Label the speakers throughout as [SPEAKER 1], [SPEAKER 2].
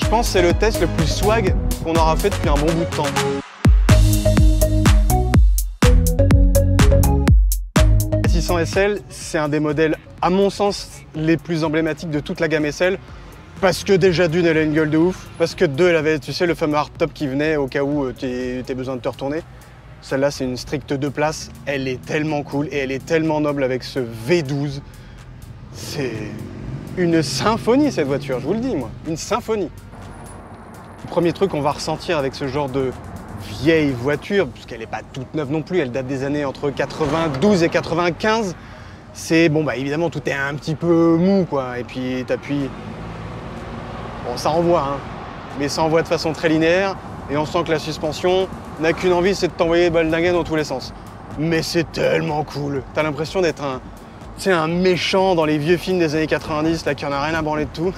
[SPEAKER 1] Je pense que c'est le test le plus swag qu'on aura fait depuis un bon bout de temps. La 600 SL, c'est un des modèles, à mon sens, les plus emblématiques de toute la gamme SL. Parce que déjà d'une, elle a une gueule de ouf. Parce que deux, elle avait, tu sais, le fameux hardtop qui venait au cas où tu aies besoin de te retourner. Celle-là, c'est une stricte 2 places. Elle est tellement cool et elle est tellement noble avec ce V12. C'est une symphonie, cette voiture, je vous le dis, moi. Une symphonie. Le premier truc qu'on va ressentir avec ce genre de vieille voiture, puisqu'elle n'est pas toute neuve non plus, elle date des années entre 92 et 95, c'est, bon, bah évidemment, tout est un petit peu mou, quoi. Et puis, t'appuies... Bon, ça envoie, hein. Mais ça envoie de façon très linéaire. Et on sent que la suspension n'a qu'une envie, c'est de t'envoyer baldinguer dans tous les sens. Mais c'est tellement cool. T'as l'impression d'être un méchant dans les vieux films des années 90, là, qui en a rien à branler de tout.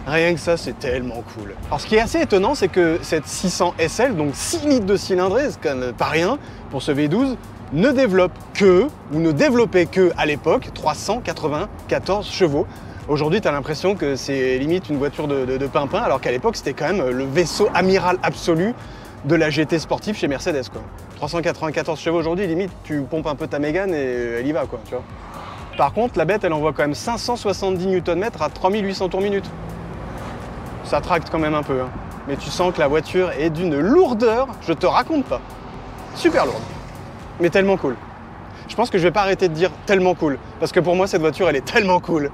[SPEAKER 1] Rien que ça, c'est tellement cool. Alors, ce qui est assez étonnant, c'est que cette 600 SL, donc 6 litres de cylindrée, c'est quand même pas rien pour ce V12, ne développe que, ou ne développait que, à l'époque, 394 chevaux. Aujourd'hui, tu as l'impression que c'est limite une voiture de pimpin, alors qu'à l'époque, c'était quand même le vaisseau amiral absolu de la GT sportive chez Mercedes, quoi. 394 chevaux aujourd'hui, limite, tu pompes un peu ta Mégane et elle y va, quoi, tu vois. Par contre, la bête, elle envoie quand même 570 Nm à 3800 tours minute. Ça tracte quand même un peu, hein. Mais tu sens que la voiture est d'une lourdeur, je te raconte pas. Super lourde, mais tellement cool. Je pense que je vais pas arrêter de dire tellement cool, parce que pour moi, cette voiture, elle est tellement cool.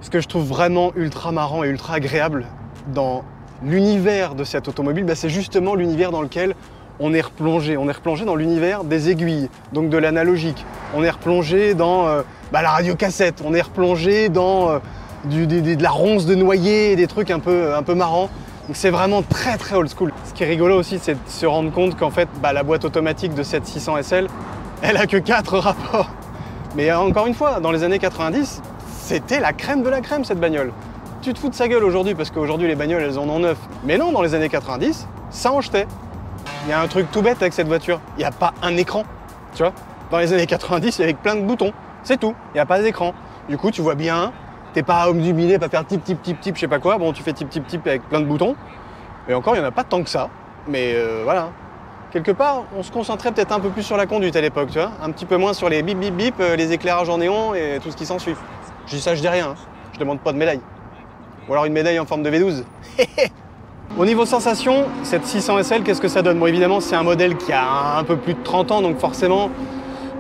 [SPEAKER 1] Ce que je trouve vraiment ultra marrant et ultra agréable dans l'univers de cette automobile, bah, c'est justement l'univers dans lequel on est replongé. On est replongé dans l'univers des aiguilles, donc de l'analogique. On est replongé dans la radiocassette. On est replongé dans de la ronce de noyer, des trucs un peu marrants. Donc c'est vraiment très très old school. Ce qui est rigolo aussi, c'est de se rendre compte qu'en fait, la boîte automatique de cette 600 SL, elle a que 4 rapports. Mais encore une fois, dans les années 90, c'était la crème de la crème, cette bagnole. Tu te fous de sa gueule aujourd'hui, parce qu'aujourd'hui, les bagnoles, elles en ont 9. Mais non, dans les années 90, ça en jetait. Il y a un truc tout bête avec cette voiture. Il n'y a pas un écran, tu vois. Dans les années 90, il y avait plein de boutons. C'est tout. Il n'y a pas d'écran. Du coup, tu vois bien, t'es pas obnubilé, pas faire tip, tip, tip, tip, je sais pas quoi. Bon, tu fais tip, tip, tip avec plein de boutons. Et encore, il n'y en a pas tant que ça. Mais voilà. Quelque part, on se concentrait peut-être un peu plus sur la conduite à l'époque, tu vois. Un petit peu moins sur les bip, bip, bip, les éclairages en néon et tout ce qui s'ensuit. Je dis ça, je dis rien. Hein. Je demande pas de médaille. Ou alors une médaille en forme de V12. Au niveau sensation, cette 600 SL, qu'est-ce que ça donne? Bon, évidemment, c'est un modèle qui a un peu plus de 30 ans, donc forcément,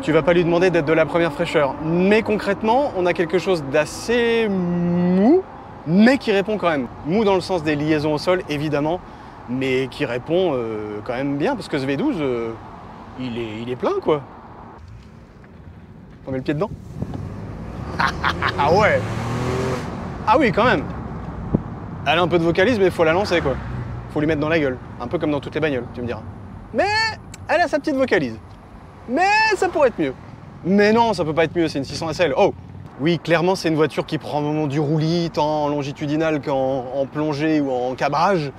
[SPEAKER 1] tu vas pas lui demander d'être de la première fraîcheur. Mais concrètement, on a quelque chose d'assez mou, mais qui répond quand même. Mou dans le sens des liaisons au sol, évidemment, mais qui répond quand même bien, parce que ce V12, il est plein, quoi. On met le pied dedans. Ah ouais. Ah oui, quand même. Elle a un peu de vocalise, mais il faut la lancer, quoi. Faut lui mettre dans la gueule. Un peu comme dans toutes les bagnoles, tu me diras. Mais elle a sa petite vocalise. Mais ça pourrait être mieux. Mais non, ça peut pas être mieux, c'est une 600 SL. Oh! Oui, clairement, c'est une voiture qui prend au moment du roulis, tant en longitudinal qu'en plongée ou en cabrage.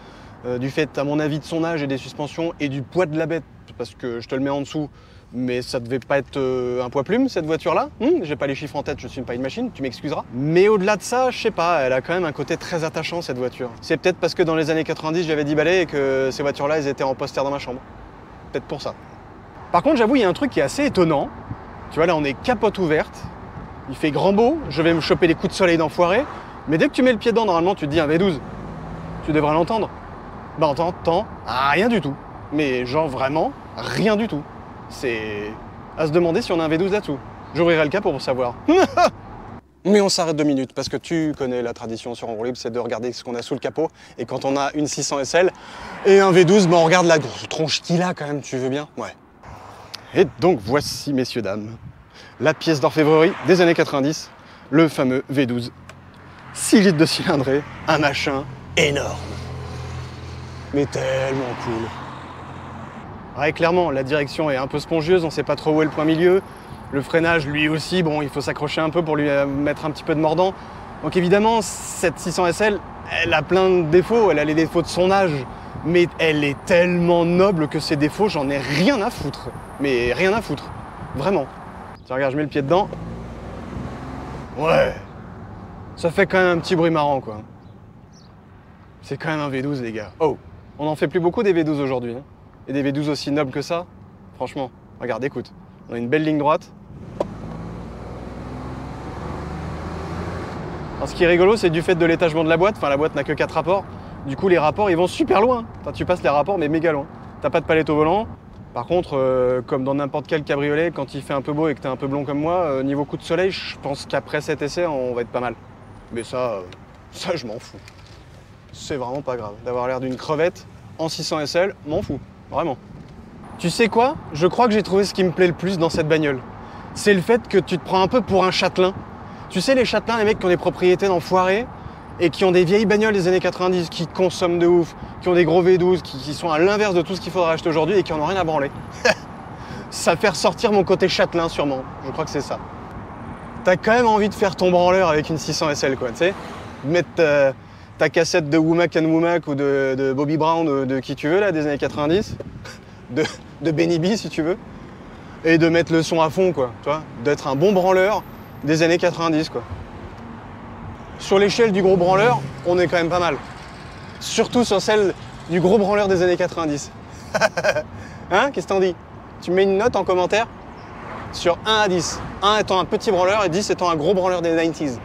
[SPEAKER 1] Du fait, à mon avis, de son âge et des suspensions et du poids de la bête, parce que je te le mets en dessous, mais ça devait pas être un poids plume, cette voiture-là. J'ai pas les chiffres en tête, je suis pas une machine, tu m'excuseras. Mais au-delà de ça, je sais pas, elle a quand même un côté très attachant, cette voiture. C'est peut-être parce que dans les années 90, j'avais 10 balais et que ces voitures-là, elles étaient en poster dans ma chambre. Peut-être pour ça. Par contre, j'avoue, il y a un truc qui est assez étonnant. Tu vois, là, on est capote ouverte. Il fait grand beau, je vais me choper les coups de soleil d'enfoiré. Mais dès que tu mets le pied dedans, normalement, tu te dis un V12. Tu devrais l'entendre. Bah, on t'entend rien du tout. Mais genre vraiment, rien du tout. C'est à se demander si on a un V12 là-dessous. J'ouvrirai le capot pour savoir. Mais on s'arrête 2 minutes, parce que tu connais la tradition sur En Roue Libre, c'est de regarder ce qu'on a sous le capot. Et quand on a une 600 SL et un V12, bah on regarde la grosse tronche qu'il a quand même, tu veux bien? Ouais. Et donc voici, messieurs, dames, la pièce d'orfèvrerie des années 90, le fameux V12. 6 litres de cylindrée, un machin énorme. Mais tellement cool. Ouais, clairement, la direction est un peu spongieuse, on sait pas trop où est le point milieu. Le freinage, lui aussi, bon, il faut s'accrocher un peu pour lui mettre un petit peu de mordant. Donc évidemment, cette 600 SL, elle a plein de défauts, elle a les défauts de son âge. Mais elle est tellement noble que ces défauts, j'en ai rien à foutre. Mais rien à foutre. Vraiment. Tiens, regarde, je mets le pied dedans. Ouais. Ça fait quand même un petit bruit marrant, quoi. C'est quand même un V12 les gars. Oh, on n'en fait plus beaucoup des V12 aujourd'hui. Hein. Et des V12 aussi nobles que ça. Franchement, regarde, écoute. On a une belle ligne droite. Alors, ce qui est rigolo, c'est du fait de l'étagement de la boîte. Enfin, la boîte n'a que 4 rapports. Du coup, les rapports, ils vont super loin. Enfin, tu passes les rapports, mais méga loin. T'as pas de palette au volant. Par contre, comme dans n'importe quel cabriolet, quand il fait un peu beau et que t'es un peu blond comme moi, niveau coup de soleil, je pense qu'après cet essai, on va être pas mal. Mais ça je m'en fous. C'est vraiment pas grave. D'avoir l'air d'une crevette en 600 SL, m'en fous. Vraiment. Tu sais quoi? Je crois que j'ai trouvé ce qui me plaît le plus dans cette bagnole. C'est le fait que tu te prends un peu pour un châtelain. Tu sais, les châtelains, les mecs qui ont des propriétés d'enfoirés et qui ont des vieilles bagnoles des années 90, qui consomment de ouf, qui ont des gros V12, qui sont à l'inverse de tout ce qu'il faudrait acheter aujourd'hui et qui en ont rien à branler. Ça fait ressortir mon côté châtelain, sûrement. Je crois que c'est ça. T'as quand même envie de faire ton branleur avec une 600 SL, quoi, tu sais. Mettre ta cassette de Womack and Womack ou de Bobby Brown ou de qui tu veux, là, des années 90. De Benny B, si tu veux. Et de mettre le son à fond, quoi, tu vois. D'être un bon branleur des années 90, quoi. Sur l'échelle du gros branleur, on est quand même pas mal. Surtout sur celle du gros branleur des années 90. Hein? Qu'est-ce que t'en dis? Tu mets une note en commentaire sur 1 à 10. 1 étant un petit branleur et 10 étant un gros branleur des 90s.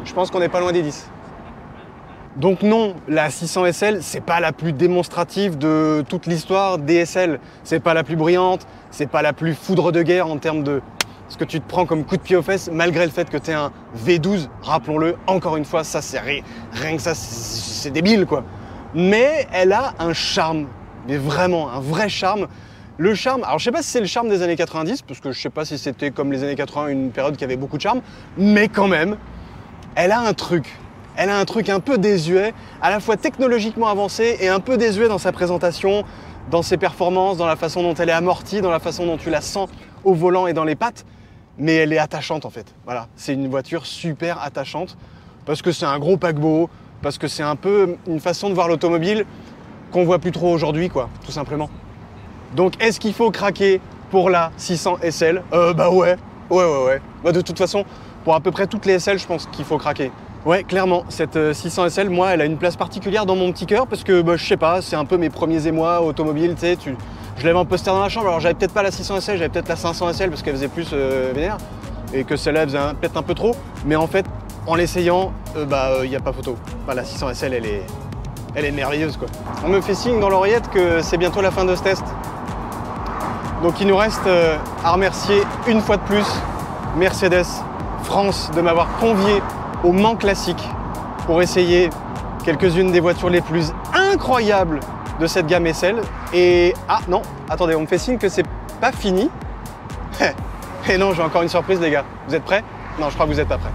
[SPEAKER 1] Je pense qu'on n'est pas loin des 10. Donc non, la 600 SL, c'est pas la plus démonstrative de toute l'histoire des SL. C'est pas la plus brillante, c'est pas la plus foudre de guerre en termes de ce que tu te prends comme coup de pied aux fesses, malgré le fait que tu es un V12, rappelons-le, encore une fois, ça c'est rien que ça, c'est débile quoi. Mais elle a un charme, mais vraiment un vrai charme. Le charme, alors je sais pas si c'est le charme des années 90, parce que je sais pas si c'était comme les années 80, une période qui avait beaucoup de charme, mais quand même, elle a un truc. Elle a un truc un peu désuet, à la fois technologiquement avancé et un peu désuet dans sa présentation, dans ses performances, dans la façon dont elle est amortie, dans la façon dont tu la sens au volant et dans les pattes. Mais elle est attachante en fait. Voilà, c'est une voiture super attachante parce que c'est un gros paquebot, parce que c'est un peu une façon de voir l'automobile qu'on voit plus trop aujourd'hui, quoi, tout simplement. Donc, est-ce qu'il faut craquer pour la 600 SL? Bah ouais. Bah, de toute façon, pour à peu près toutes les SL, je pense qu'il faut craquer. Ouais, clairement, cette 600 SL, moi, elle a une place particulière dans mon petit cœur parce que, bah, je sais pas, c'est un peu mes premiers émois automobiles, tu sais, je l'avais en poster dans la chambre, alors j'avais peut-être pas la 600 SL, j'avais peut-être la 500 SL parce qu'elle faisait plus vénère et que celle-là faisait peut-être un peu trop, mais en fait, en l'essayant, y a pas photo. Bah, la 600 SL, elle est merveilleuse, quoi. On me fait signe dans l'oreillette que c'est bientôt la fin de ce test. Donc il nous reste à remercier une fois de plus Mercedes France de m'avoir convié au Mans Classique pour essayer quelques-unes des voitures les plus incroyables de cette gamme SL. Et ah non, attendez, on me fait signe que c'est pas fini. Et non, j'ai encore une surprise les gars. Vous êtes prêts? Non, je crois que vous n'êtes pas prêts.